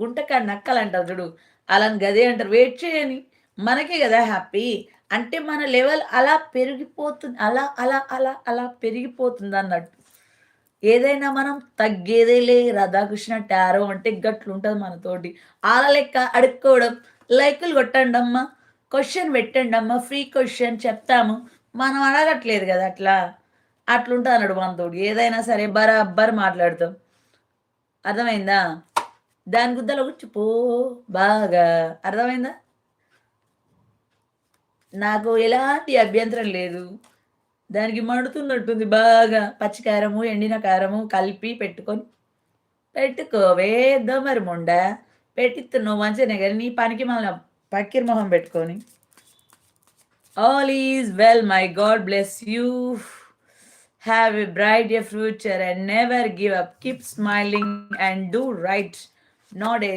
గుంటకాడ నక్కలంటారు చూడు. అలాని గదే అంటారు. వెయిట్ చేయని. మనకే గదా హ్యాపీ. అంటే మన లెవెల్ అలా పెరిగిపోతుంది. అలా, అలా, అలా, అలా పెరిగిపోతుందన్నట్టు. ఏదైనా మనం తగ్గేదేలే రాధాకృష్ణ టారో అంటే గట్లుంటది మనతోటి. ఆళ్ళ లెక్క అడుక్కోవడం, లైకులు కొట్టండమ్మా, క్వెషన్ పెట్టండమ్మా, ఫ్రీ క్వెషన్ చెప్తాము. మనం అడగట్లేదు గదా అట్లా. అట్లుంటదన్నట్టు మనతోటి. ఏదైనా సరే బరాబర్ మాట్లాడతాం. అర్థమైందా? దాని గుద్దలో కూర్చుపో బాగా. అర్థమైందా? నాకు ఎలాంటి అభ్యంతరం లేదు. దానికి మండుతున్నట్టుంది బాగా. పచ్చి కారము, ఎండిన కారము కలిపి పెట్టుకోవే దొమరి మొండ. పెట్టిస్తున్నావు మంచిగానే గానీ నీ పనికి మళ్ళా పక్కిరి మొహం పెట్టుకొని. All is well my God bless you. Have a bright future and never give up. Keep smiling and do right. Not a